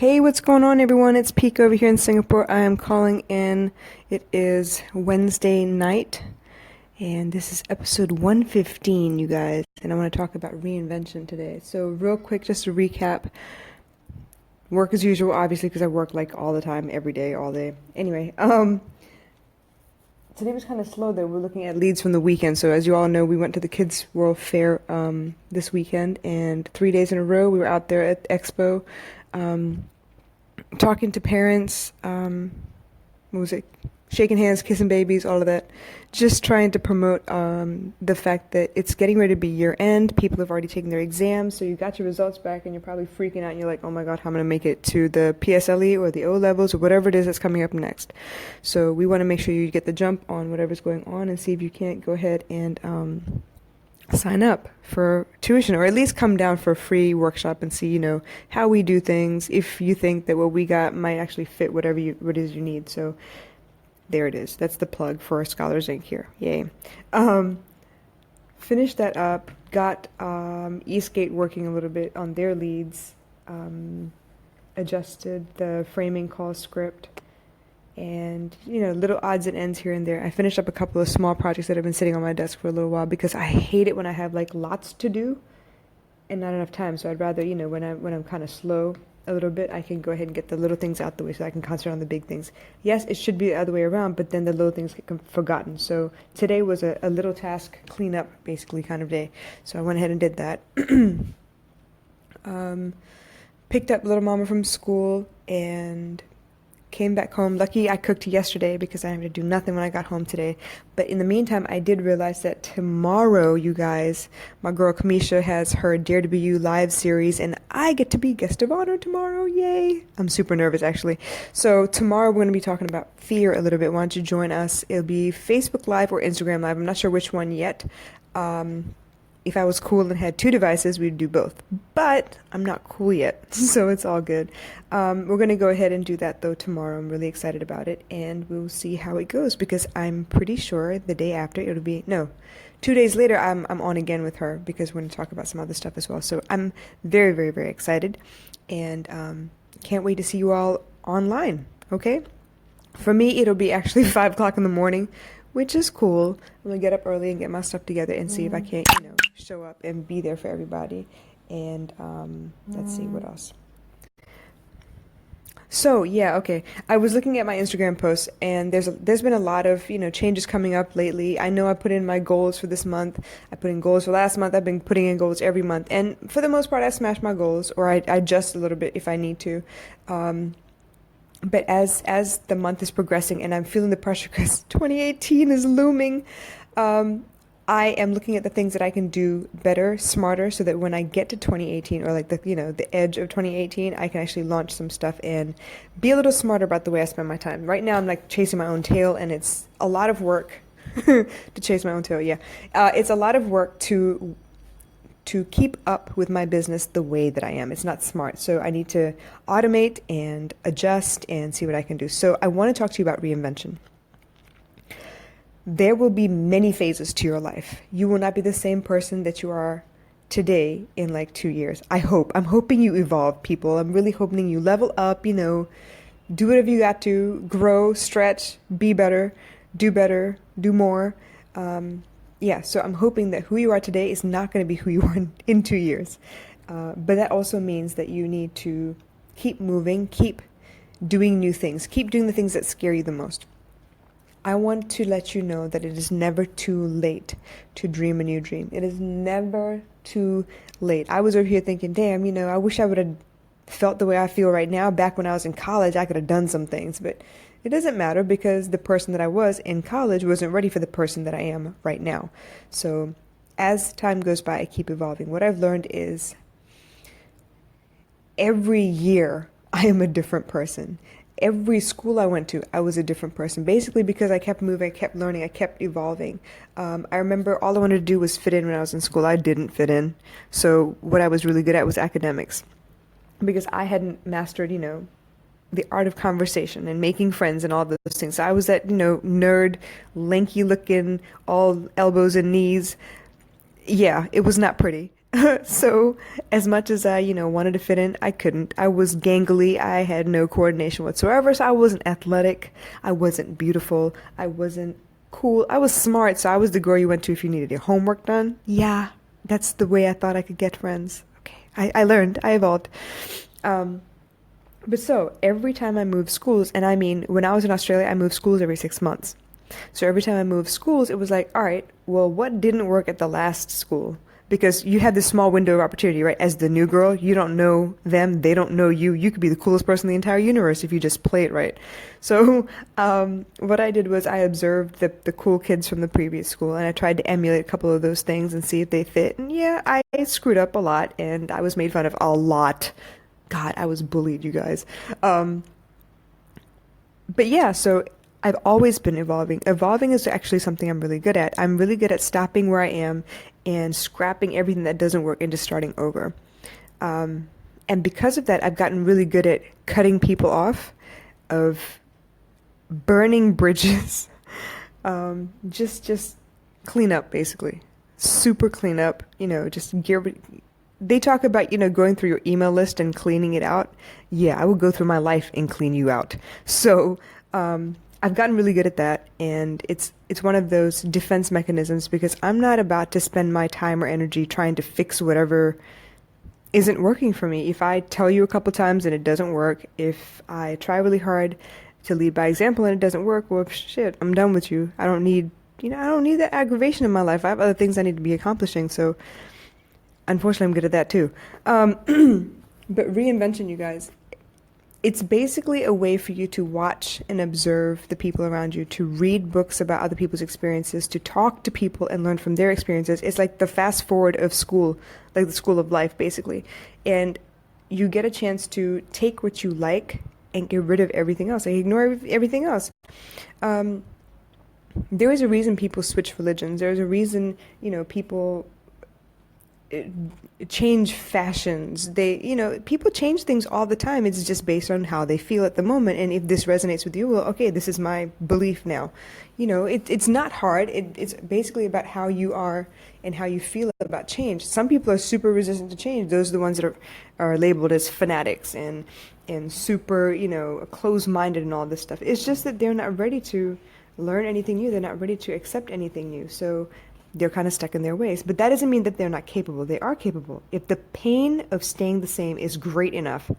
Hey, what's going on, everyone? It's Peek over here in Singapore. I am calling in. It is Wednesday night, and this is episode 115, you guys. And I want to talk about reinvention today. So, real quick, just to recap work as usual, obviously, because I work like all the time, every day, all day. Anyway, today was kind of slow though. We're looking at leads from the weekend. So, as you all know, we went to the Kids World Fair this weekend, and 3 days in a row, we were out there at Expo. Talking to parents, what was it? Shaking hands, kissing babies, all of that. Just trying to promote the fact that it's getting ready to be year end. People have already taken their exams, so you got your results back and you're probably freaking out and you're like, oh my God, how am I going to make it to the PSLE or the O levels or whatever it is that's coming up next. So we want to make sure you get the jump on whatever's going on and see if you can't go ahead and sign up for tuition, or at least come down for a free workshop and see, how we do things, if you think that what we got might actually fit what it is you need. So there it is. That's the plug for Scholars Inc. here. Yay. Finished that up, got Eastgate working a little bit on their leads, adjusted the framing call script, and little odds and ends here and there. I finished up a couple of small projects that have been sitting on my desk for a little while because I hate it when I have like lots to do and not enough time. So I'd rather, when I'm kind of slow a little bit, I can go ahead and get the little things out the way so I can concentrate on the big things. Yes, it should be the other way around, but then the little things get forgotten. So today was a little task cleanup basically kind of day. So I went ahead and did that. Picked up little mama from school and came back home. Lucky I cooked yesterday because I had to do nothing when I got home today. But in the meantime, I did realize that tomorrow, you guys, my girl Kamisha has her Dare to Be You live series, and I get to be guest of honor tomorrow. Yay! I'm super nervous, actually. So tomorrow we're going to be talking about fear a little bit. Why don't you join us? It'll be Facebook Live or Instagram Live. I'm not sure which one yet. If I was cool and had two devices, we'd do both. But I'm not cool yet, so it's all good. We're going to go ahead and do that, though, tomorrow. I'm really excited about it, and we'll see how it goes, because I'm pretty sure the day after, it'll be, no, 2 days later, I'm on again with her, because we're going to talk about some other stuff as well. So I'm very, very, very excited, and can't wait to see you all online, okay? For me, it'll be actually 5 o'clock in the morning, which is cool. I'm going to get up early and get my stuff together and see if I can't, show up and be there for everybody. And let's see what else. So yeah, okay. I was looking at my Instagram posts, and there's been a lot of changes coming up lately. I know I put in my goals for this month. I put in goals for last month. I've been putting in goals every month, and for the most part, I smash my goals, or I adjust a little bit if I need to. But as the month is progressing, and I'm feeling the pressure because 2018 is looming. I am looking at the things that I can do better, smarter, so that when I get to 2018, or like the edge of 2018, I can actually launch some stuff and be a little smarter about the way I spend my time. Right now, I'm like chasing my own tail, and it's a lot of work to chase my own tail. Yeah, it's a lot of work to keep up with my business the way that I am. It's not smart, so I need to automate and adjust and see what I can do. So I want to talk to you about reinvention. There will be many phases to your life. You will not be the same person that you are today in like 2 years. I hope. I'm hoping you evolve, people. I'm really hoping you level up, do whatever you got to, grow, stretch, be better, do more. So I'm hoping that who you are today is not going to be who you are in 2 years. But that also means that you need to keep moving, keep doing new things, keep doing the things that scare you the most. I want to let you know that it is never too late to dream a new dream. It is never too late. I was over here thinking, damn, I wish I would have felt the way I feel right now. Back when I was in college, I could have done some things, but it doesn't matter, because the person that I was in college wasn't ready for the person that I am right now. So as time goes by, I keep evolving. What I've learned is every year I am a different person. Every school I went to, I was a different person, basically because I kept moving, I kept learning, I kept evolving. I remember all I wanted to do was fit in when I was in school. I didn't fit in. So what I was really good at was academics, because I hadn't mastered, the art of conversation and making friends and all those things. So I was that, nerd, lanky looking, all elbows and knees. Yeah, it was not pretty. So, as much as I, wanted to fit in, I couldn't. I was gangly. I had no coordination whatsoever. So, I wasn't athletic. I wasn't beautiful. I wasn't cool. I was smart. So, I was the girl you went to if you needed your homework done. Yeah, that's the way I thought I could get friends. Okay. I learned. I evolved. Um, but so, every time I moved schools, and I mean, when I was in Australia, I moved schools every 6 months. So every time I moved schools, it was like, all right, well, what didn't work at the last school? Because you had this small window of opportunity, right? As the new girl, you don't know them, they don't know you. You could be the coolest person in the entire universe if you just play it right. So what I did was I observed the cool kids from the previous school, and I tried to emulate a couple of those things and see if they fit. And yeah, I screwed up a lot, and I was made fun of a lot. God, I was bullied, you guys. Um, but yeah, so I've always been evolving. Evolving is actually something I'm really good at. I'm really good at stopping where I am and scrapping everything that doesn't work and just starting over. Um, and because of that, I've gotten really good at cutting people off, of burning bridges, just clean up basically. Super clean up, just gear. They talk about, going through your email list and cleaning it out. Yeah, I would go through my life and clean you out. So, I've gotten really good at that, and it's one of those defense mechanisms because I'm not about to spend my time or energy trying to fix whatever isn't working for me. If I tell you a couple times and it doesn't work, if I try really hard to lead by example and it doesn't work, well, shit, I'm done with you. I don't need, I don't need that aggravation in my life. I have other things I need to be accomplishing, so unfortunately, I'm good at that too. But reinvention, you guys, it's basically a way for you to watch and observe the people around you, to read books about other people's experiences, to talk to people and learn from their experiences. It's like the fast forward of school, like the school of life, basically. And you get a chance to take what you like and get rid of everything else, like ignore everything else. Um, there is a reason people switch religions. There's a reason, people uh, change fashions. People change things all the time. It's just based on how they feel at the moment. And if this resonates with you, well, okay, this is my belief now. It's not hard. It's basically about how you are and how you feel about change. Some people are super resistant to change. Those are the ones that are labeled as fanatics and super, closed-minded and all this stuff. It's just that they're not ready to learn anything new. They're not ready to accept anything new. So they're kind of stuck in their ways. But that doesn't mean that they're not capable. They are capable. If the pain of staying the same is great enough,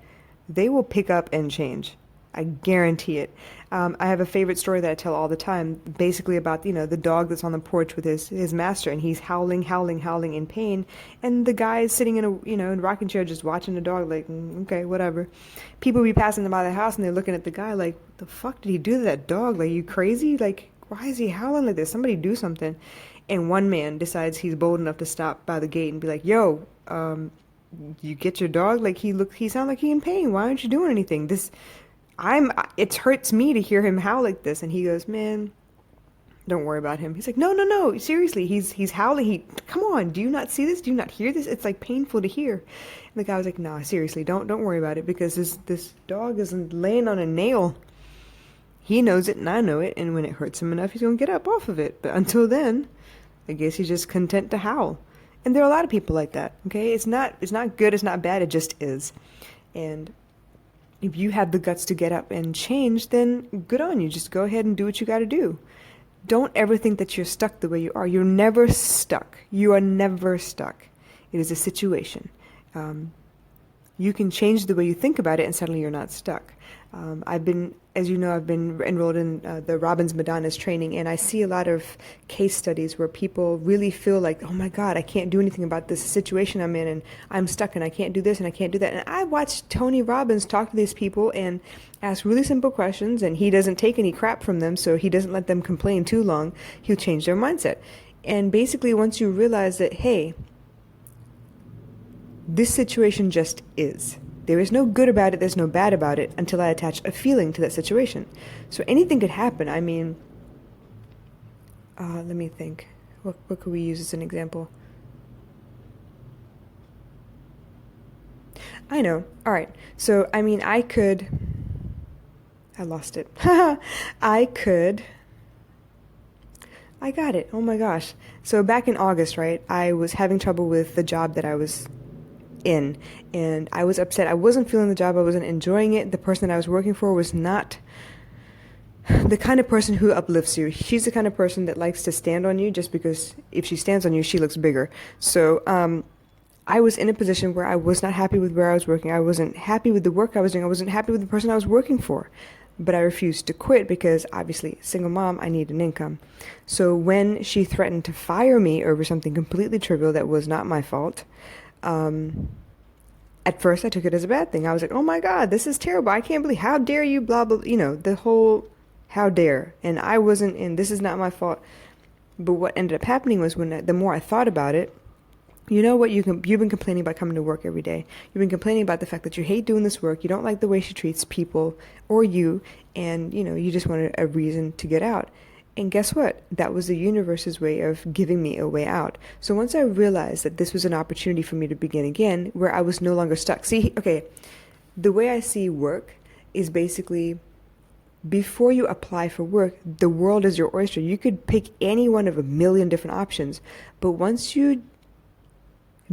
they will pick up and change. I guarantee it. I have a favorite story that I tell all the time, basically about, the dog that's on the porch with his master, and he's howling, howling, howling in pain, and the guy is sitting in in a rocking chair just watching the dog like, okay, whatever. People be passing by the house and they're looking at the guy like, what the fuck did he do to that dog? Like, you crazy? Like, why is he howling like this? Somebody do something. And one man decides he's bold enough to stop by the gate and be like, yo, you get your dog? Like, he sound like he in pain. Why aren't you doing anything? It hurts me to hear him howl like this. And he goes, man, don't worry about him. He's like, no, no, no, seriously, he's howling. Come on, do you not see this? Do you not hear this? It's like painful to hear. And the guy was like, nah, seriously, don't worry about it, because this dog isn't laying on a nail. He knows it and I know it, and when it hurts him enough, he's gonna get up off of it. But until then, I guess he's just content to howl. And there are a lot of people like that, okay? It's not good, it's not bad, it just is. And if you have the guts to get up and change, then good on you. Just go ahead and do what you got to do. Don't ever think that you're stuck the way you are. You're never stuck. You are never stuck. It is a situation. You can change the way you think about it, and suddenly you're not stuck. As you know, I've been enrolled in the Robbins Madonna's training, and I see a lot of case studies where people really feel like, oh my God, I can't do anything about this situation I'm in, and I'm stuck, and I can't do this, and I can't do that. And I watched Tony Robbins talk to these people and ask really simple questions, and he doesn't take any crap from them, so he doesn't let them complain too long. He'll change their mindset. And basically, once you realize that, hey, this situation just is. There is no good about it, there's no bad about it, until I attach a feeling to that situation. So anything could happen. I mean, let me think. What could we use as an example? I know. All right. So, I mean, I lost it. I could I got it. Oh my gosh. So back in August, right, I was having trouble with the job that I was in, and I was upset. I wasn't feeling the job. I wasn't enjoying it. The person that I was working for was not the kind of person who uplifts you. She's the kind of person that likes to stand on you just because if she stands on you, she looks bigger. So, I was in a position where I was not happy with where I was working. I wasn't happy with the work I was doing. I wasn't happy with the person I was working for. But I refused to quit because obviously, single mom, I need an income. So when she threatened to fire me over something completely trivial that was not my fault, at first I took it as a bad thing. I was like, oh my God, this is terrible. I can't believe, how dare you, blah, blah, the whole how dare. And I wasn't, and this is not my fault. But what ended up happening was the more I thought about it, you know what, you've been complaining about coming to work every day. You've been complaining about the fact that you hate doing this work. You don't like the way she treats people or you. And, you just wanted a reason to get out. And guess what? That was the universe's way of giving me a way out. So once I realized that this was an opportunity for me to begin again, where I was no longer stuck. See, okay, the way I see work is basically before you apply for work, the world is your oyster. You could pick any one of a million different options. But once you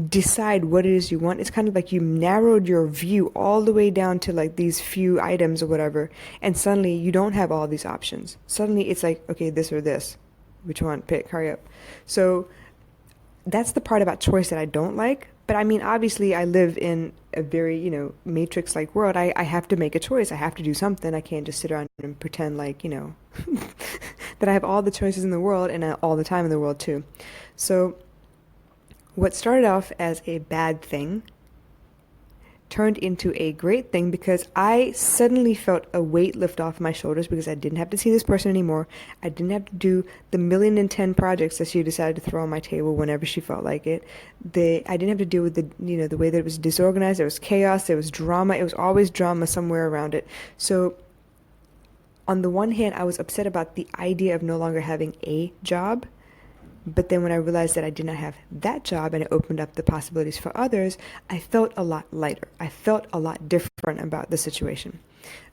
decide what it is you want, it's kind of like you narrowed your view all the way down to like these few items or whatever, and suddenly you don't have all these options. Suddenly it's like, okay, this or this, which one? Pick, hurry up. So that's the part about choice that I don't like. But I mean, obviously I live in a very, matrix like world. I have to make a choice. I have to do something. I can't just sit around and pretend like, that I have all the choices in the world and all the time in the world too. So what started off as a bad thing turned into a great thing because I suddenly felt a weight lift off my shoulders because I didn't have to see this person anymore. I didn't have to do the 1,000,010 projects that she decided to throw on my table whenever she felt like it. I didn't have to deal with the way that it was disorganized. There was chaos. There was drama. It was always drama somewhere around it. So on the one hand, I was upset about the idea of no longer having a job. But then when I realized that I did not have that job and it opened up the possibilities for others, I felt a lot lighter. I felt a lot different about the situation.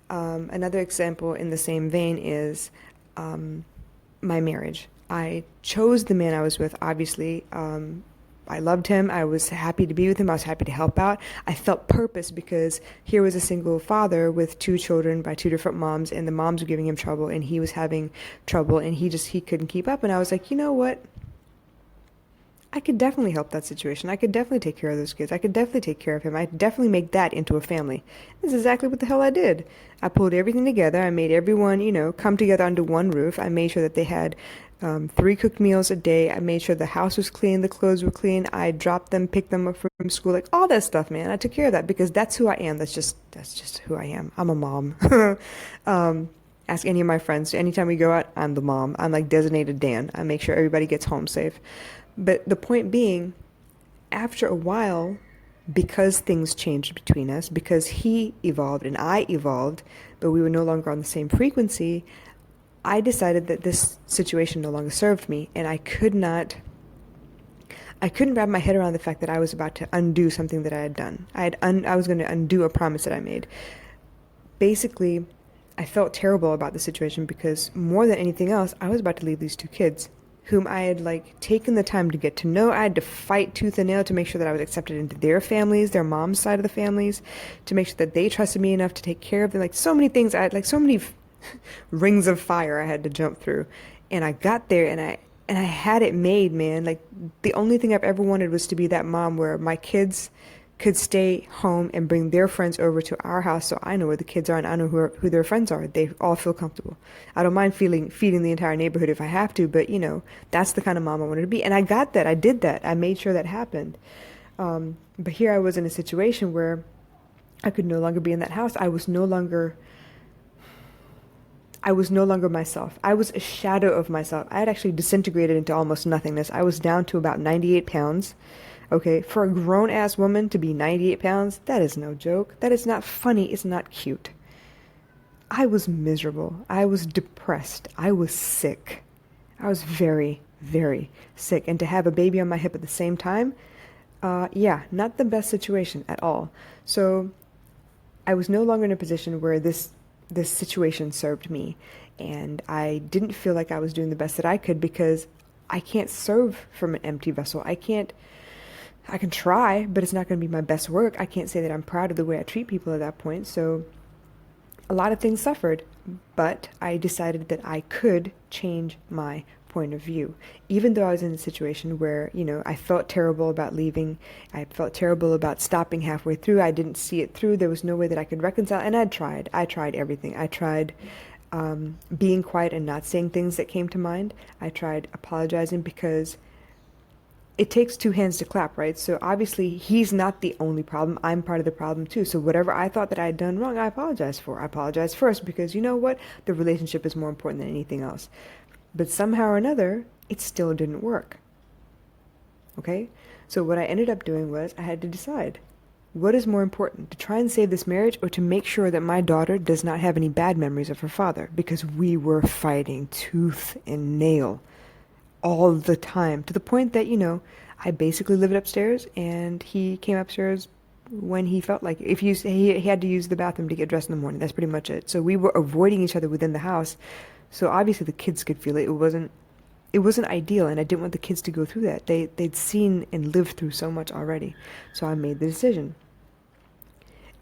Another example in the same vein is my marriage. I chose the man I was with, obviously. I loved him. I was happy to be with him. I was happy to help out. I felt purpose because here was a single father with 2 children by 2 different moms, and the moms were giving him trouble, and he was having trouble, and he couldn't keep up. And I was like, you know what? I could definitely help that situation. I could definitely take care of those kids. I could definitely take care of him. I'd definitely make that into a family. This is exactly what the hell I did. I pulled everything together. I made everyone, come together under one roof. I made sure that they had 3 cooked meals a day. I made sure the house was clean, the clothes were clean. I dropped them, picked them up from school, like all that stuff, man. I took care of that because that's who I am. That's just who I am. I'm a mom. Ask any of my friends. Anytime we go out, I'm the mom. I'm like designated Dan. I make sure everybody gets home safe. But the point being, after a while, because things changed between us, because he evolved and I evolved, but we were no longer on the same frequency, I decided that this situation no longer served me, and I couldn't wrap my head around the fact that I was about to undo something that I had done. I was going to undo a promise that I made. Basically, I felt terrible about the situation because more than anything else, I was about to leave these 2 kids whom I had taken the time to get to know. I had to fight tooth and nail to make sure that I was accepted into their families, their mom's side of the families, to make sure that they trusted me enough to take care of them. So many things, I had so many rings of fire I had to jump through. And I got there and I had it made, man. The only thing I've ever wanted was to be that mom where my kids could stay home and bring their friends over to our house so I know where the kids are and I know who their friends are. They all feel comfortable. I don't mind feeding the entire neighborhood if I have to, but that's the kind of mom I wanted to be. And I got that. I did that. I made sure that happened. But here I was in a situation where I could no longer be in that house. I was no longer myself. I was a shadow of myself. I had actually disintegrated into almost nothingness. I was down to about 98 pounds. Okay, for a grown-ass woman to be 98 pounds, that is no joke. That is not funny. It's not cute. I was miserable. I was depressed. I was sick. I was very, very sick. And to have a baby on my hip at the same time, not the best situation at all. So I was no longer in a position where this this situation served me, and I didn't feel like I was doing the best that I could because I can't serve from an empty vessel. I can try, but it's not going to be my best work. I can't say that I'm proud of the way I treat people at that point. So a lot of things suffered, but I decided that I could change my point of view. Even though I was in a situation where, I felt terrible about leaving, I felt terrible about stopping halfway through, I didn't see it through, there was no way that I could reconcile, and I tried everything. I tried being quiet and not saying things that came to mind. I tried apologizing because it takes two hands to clap, right? So obviously he's not the only problem. I'm part of the problem too. So whatever I thought that I had done wrong, I apologize for. I apologize first because you know what? The relationship is more important than anything else. But somehow or another, it still didn't work. Okay? So what I ended up doing was I had to decide, what is more important, to try and save this marriage or to make sure that my daughter does not have any bad memories of her father? Because we were fighting tooth and nail all the time, to the point that, I basically lived upstairs and he came upstairs when he felt like if he had to use the bathroom to get dressed in the morning. That's pretty much it. So we were avoiding each other within the house. So obviously the kids could feel it. It wasn't ideal, and I didn't want the kids to go through that. They'd seen and lived through so much already. So I made the decision.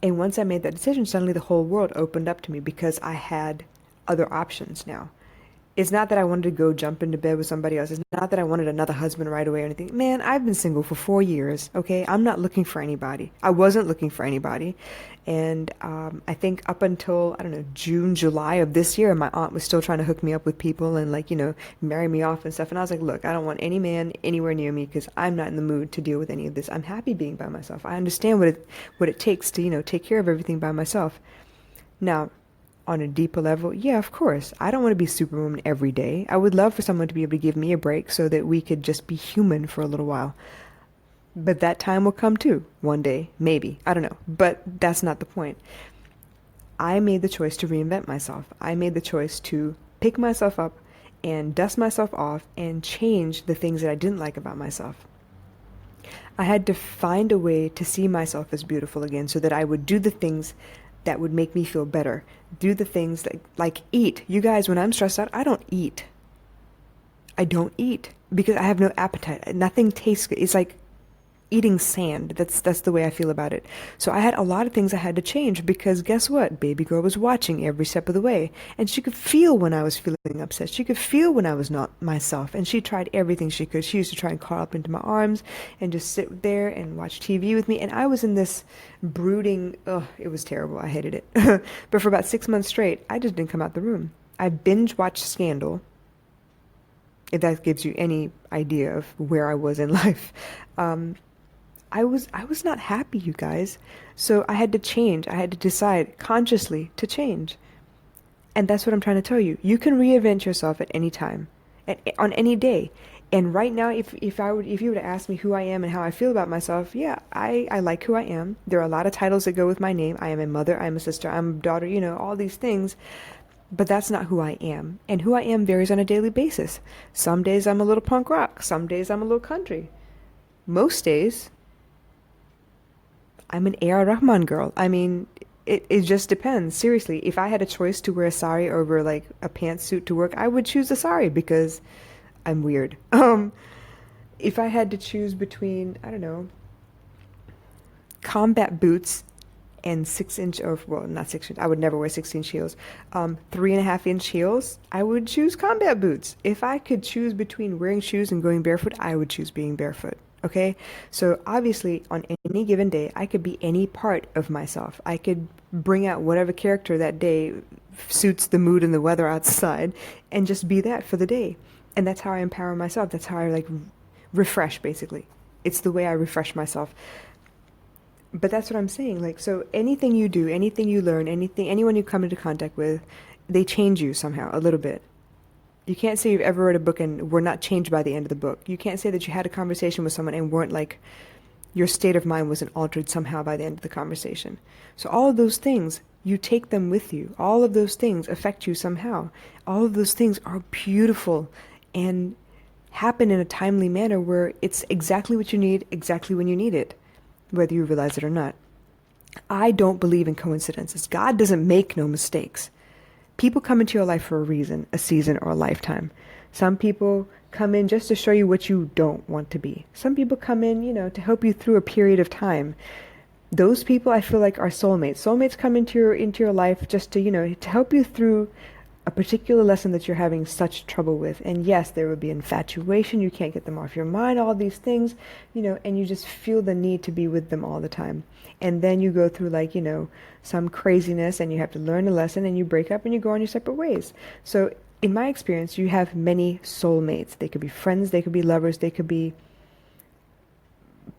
And once I made that decision, suddenly the whole world opened up to me because I had other options now. It's not that I wanted to go jump into bed with somebody else. It's not that I wanted another husband right away or anything. Man, I've been single for 4 years, okay? I'm not looking for anybody. I wasn't looking for anybody. And I think up until, I don't know, June, July of this year, my aunt was still trying to hook me up with people and marry me off and stuff. And I was like, look, I don't want any man anywhere near me because I'm not in the mood to deal with any of this. I'm happy being by myself. I understand what it takes to, take care of everything by myself. Now, on a deeper level, yeah, of course. I don't want to be Superwoman every day. I would love for someone to be able to give me a break so that we could just be human for a little while. But that time will come too, one day, maybe. I don't know. But that's not the point. I made the choice to reinvent myself. I made the choice to pick myself up and dust myself off and change the things that I didn't like about myself. I had to find a way to see myself as beautiful again so that I would do the things that would make me feel better. Do the things that, like eat. You guys, when I'm stressed out, I don't eat. I don't eat because I have no appetite. Nothing tastes good. It's like eating sand. That's the way I feel about it. So I had a lot of things I had to change because guess what? Baby girl was watching every step of the way. And she could feel when I was feeling upset. She could feel when I was not myself. And she tried everything she could. She used to try and crawl up into my arms and just sit there and watch TV with me. And I was in this brooding, it was terrible. I hated it. But for about 6 months straight, I just didn't come out the room. I binge watched Scandal, if that gives you any idea of where I was in life. I was not happy, you guys. So I had to change. I had to decide consciously to change. And that's what I'm trying to tell you. You can reinvent yourself at any time, on any day. And right now, if you were to ask me who I am and how I feel about myself, yeah, I like who I am. There are a lot of titles that go with my name. I am a mother, I'm a sister, I'm a daughter, all these things. But that's not who I am. And who I am varies on a daily basis. Some days I'm a little punk rock. Some days I'm a little country. Most days, I'm an A.R. Rahman girl. I mean, it just depends. Seriously, if I had a choice to wear a sari over like a pantsuit to work, I would choose a sari because I'm weird. If I had to choose between, I don't know, combat boots and 6-inch, or well, not 6-inch, I would never wear 16-inch heels, 3.5-inch heels, I would choose combat boots. If I could choose between wearing shoes and going barefoot, I would choose being barefoot. Okay, so obviously on any given day, I could be any part of myself. I could bring out whatever character that day suits the mood and the weather outside and just be that for the day. And that's how I empower myself. That's how I refresh, basically. It's the way I refresh myself. But that's what I'm saying. So anything you do, anything you learn, anyone you come into contact with, they change you somehow a little bit. You can't say you've ever read a book and were not changed by the end of the book. You can't say that you had a conversation with someone and weren't your state of mind wasn't altered somehow by the end of the conversation. So all of those things, you take them with you. All of those things affect you somehow. All of those things are beautiful and happen in a timely manner where it's exactly what you need, exactly when you need it, whether you realize it or not. I don't believe in coincidences. God doesn't make no mistakes. People come into your life for a reason, a season, or a lifetime. Some people come in just to show you what you don't want to be. Some people come in, to help you through a period of time. Those people I feel like are soulmates. Soulmates come into your life just to, to help you through a particular lesson that you're having such trouble with. And yes, there will be infatuation, you can't get them off your mind, all these things, and you just feel the need to be with them all the time. And then you go through like, some craziness and you have to learn a lesson and you break up and you go on your separate ways. So in my experience, you have many soulmates. They could be friends, they could be lovers, they could be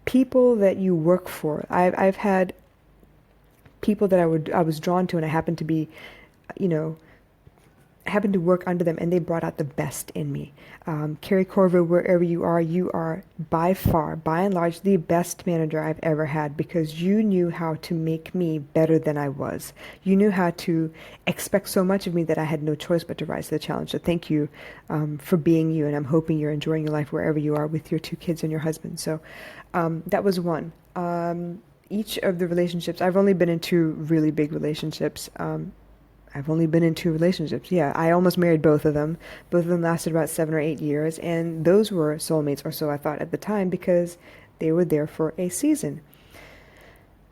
people that you work for. I've had people that I was drawn to, and I happened to be, you know, happened to work under them, and they brought out the best in me. Carrie Corver, wherever you are by far, by and large, the best manager I've ever had, because you knew how to make me better than I was. You knew how to expect so much of me that I had no choice but to rise to the challenge. So thank you for being you, and I'm hoping you're enjoying your life wherever you are with your 2 kids and your husband. So that was one. Each of the relationships, I've only been in 2 really big relationships. I've only been in 2 relationships. Yeah, I almost married both of them. Both of them lasted about 7 or 8 years, and those were soulmates, or so I thought at the time, because they were there for a season.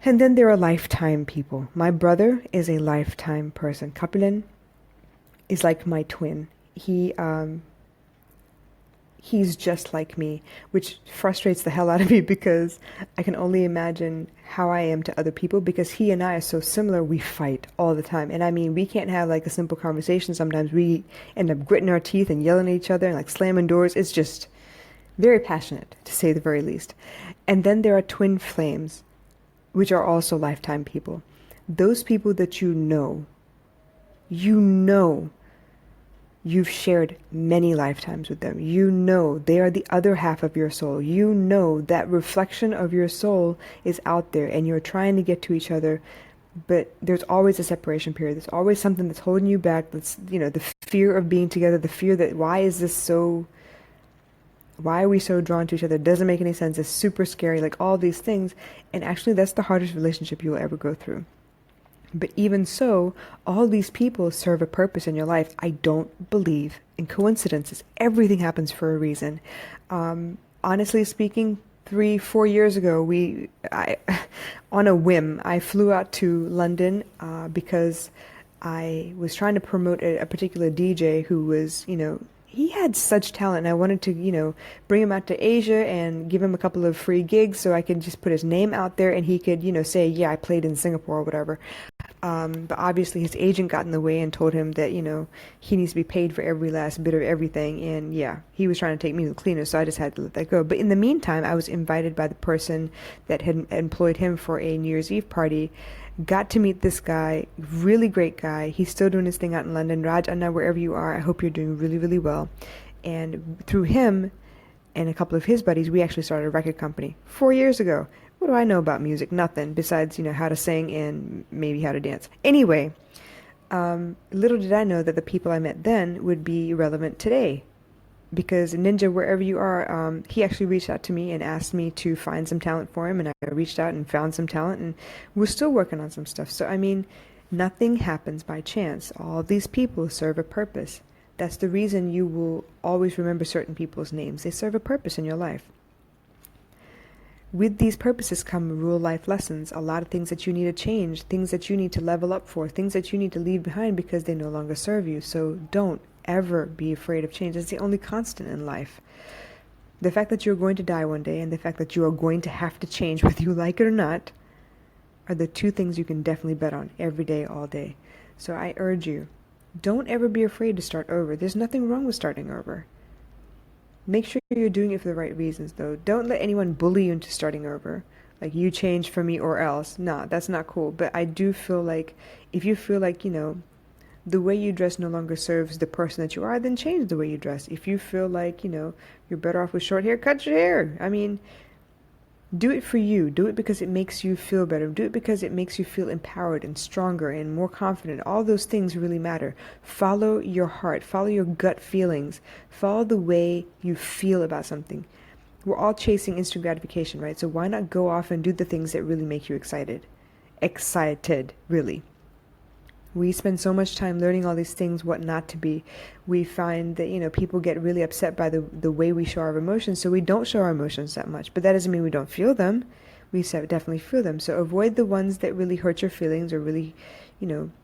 And then there are lifetime people. My brother is a lifetime person. Kapilin is like my twin. He's just like me, which frustrates the hell out of me, because I can only imagine how I am to other people, because he and I are so similar. We fight all the time. And I mean, we can't have like a simple conversation. Sometimes we end up gritting our teeth and yelling at each other and like slamming doors. It's just very passionate, to say the very least. And then there are twin flames, which are also lifetime people. Those people that you know you've shared many lifetimes with them. You know they are the other half of your soul. You know that reflection of your soul is out there, and you're trying to get to each other, but there's always a separation period. There's always something that's holding you back. That's, the fear of being together, the fear that why are we so drawn to each other? It doesn't make any sense. It's super scary, like all these things. And actually, that's the hardest relationship you will ever go through. But even so, all these people serve a purpose in your life. I don't believe in coincidences. Everything happens for a reason. Honestly speaking, 3-4 years ago, on a whim, I flew out to London because I was trying to promote a particular DJ who was, he had such talent, and I wanted to, bring him out to Asia and give him a couple of free gigs so I could just put his name out there and he could, say, yeah, I played in Singapore or whatever. But obviously his agent got in the way and told him that, he needs to be paid for every last bit of everything. And yeah, he was trying to take me to the cleaner, so I just had to let that go. But in the meantime, I was invited by the person that had employed him for a New Year's Eve party. Got to meet this guy, really great guy. He's still doing his thing out in London. Raj, Anna, wherever you are, I hope you're doing really, really well. And through him and a couple of his buddies, we actually started a record company 4 years ago. What do I know about music? Nothing, besides, how to sing and maybe how to dance. Anyway, little did I know that the people I met then would be relevant today. Because Ninja, wherever you are, he actually reached out to me and asked me to find some talent for him, and I reached out and found some talent, and we're still working on some stuff. So, I mean, nothing happens by chance. All these people serve a purpose. That's the reason you will always remember certain people's names. They serve a purpose in your life. With these purposes come real life lessons, a lot of things that you need to change, things that you need to level up for, things that you need to leave behind because they no longer serve you. So don't ever be afraid of change. It's the only constant in life. The fact that you're going to die one day and the fact that you are going to have to change whether you like it or not are the 2 things you can definitely bet on every day, all day. So I urge you, don't ever be afraid to start over. There's nothing wrong with starting over. Make sure you're doing it for the right reasons, though. Don't let anyone bully you into starting over. Like, you change for me or else. Nah, that's not cool. But I do feel like if you feel like, the way you dress no longer serves the person that you are, then change the way you dress. If you feel like, you're better off with short hair, cut your hair. I mean, do it for you. Do it because it makes you feel better. Do it because it makes you feel empowered and stronger and more confident. All those things really matter. Follow your heart. Follow your gut feelings. Follow the way you feel about something. We're all chasing instant gratification, right? So why not go off and do the things that really make you excited? excited, really. We spend so much time learning all these things, what not to be. We find that, people get really upset by the way we show our emotions, so we don't show our emotions that much. But that doesn't mean we don't feel them. We definitely feel them. So avoid the ones that really hurt your feelings or really,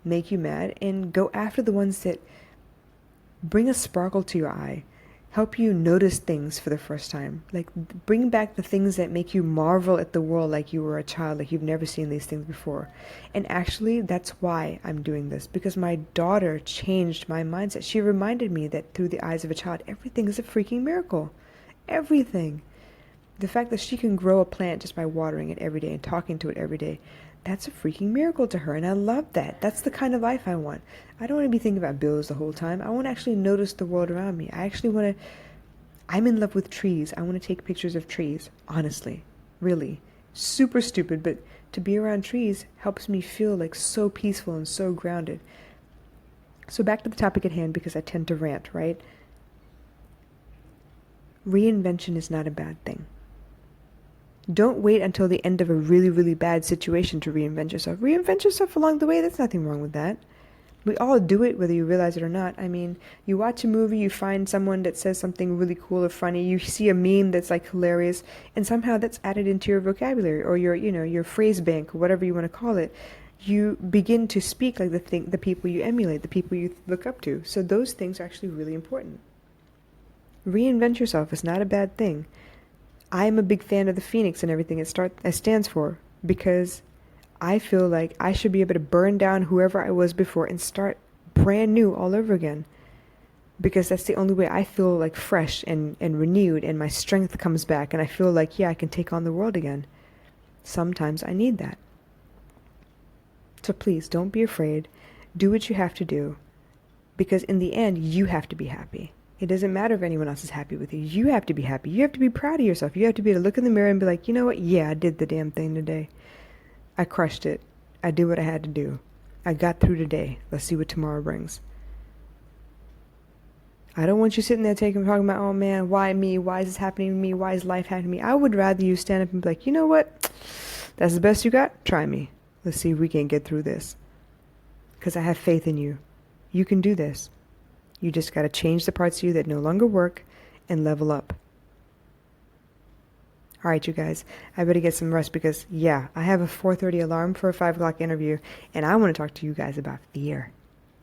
make you mad, and go after the ones that bring a sparkle to your eye. Help you notice things for the first time. Like, bring back the things that make you marvel at the world like you were a child, like you've never seen these things before. And actually, that's why I'm doing this, because my daughter changed my mindset. She reminded me that through the eyes of a child, everything is a freaking miracle. Everything. The fact that she can grow a plant just by watering it every day and talking to it every day, that's a freaking miracle to her, and I love that. That's the kind of life I want. I don't want to be thinking about bills the whole time. I want to actually notice the world around me. I'm in love with trees. I want to take pictures of trees, honestly, really. Super stupid, but to be around trees helps me feel like so peaceful and so grounded. So back to the topic at hand, because I tend to rant, right? Reinvention is not a bad thing. Don't wait until the end of a really, really bad situation to reinvent yourself. Reinvent yourself along the way. There's nothing wrong with that. We all do it, whether you realize it or not. I mean, you watch a movie, you find someone that says something really cool or funny, you see a meme that's like hilarious, and somehow that's added into your vocabulary or your phrase bank, or whatever you want to call it. You begin to speak like the people you emulate, the people you look up to. So those things are actually really important. Reinvent yourself is not a bad thing. I'm a big fan of the phoenix and everything it stands for, because I feel like I should be able to burn down whoever I was before and start brand new all over again. Because that's the only way I feel like fresh and renewed, and my strength comes back, and I feel like, yeah, I can take on the world again. Sometimes I need that. So please, don't be afraid. Do what you have to do. Because in the end, you have to be happy. It doesn't matter if anyone else is happy with you. You have to be happy. You have to be proud of yourself. You have to be able to look in the mirror and be like, you know what? Yeah, I did the damn thing today. I crushed it. I did what I had to do. I got through today. Let's see what tomorrow brings. I don't want you sitting there talking about, oh man, why me? Why is this happening to me? Why is life happening to me? I would rather you stand up and be like, you know what? That's the best you got? Try me. Let's see if we can get through this. Because I have faith in you. You can do this. You just got to change the parts of you that no longer work and level up. All right, you guys, I better get some rest because, yeah, I have a 4:30 alarm for a 5 o'clock interview, and I want to talk to you guys about fear.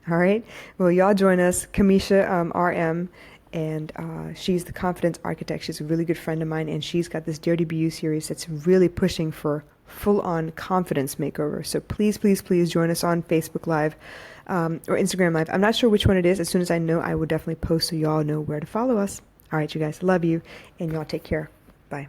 All right? Well, y'all join us, Kamisha RM, and she's the confidence architect. She's a really good friend of mine, and she's got this Dare to Be You series that's really pushing for full-on confidence makeover. So please, please, please join us on Facebook Live or Instagram Live. I'm not sure which one it is. As soon as I know, I will definitely post so y'all know where to follow us. All right, you guys, love you, and y'all take care. Bye.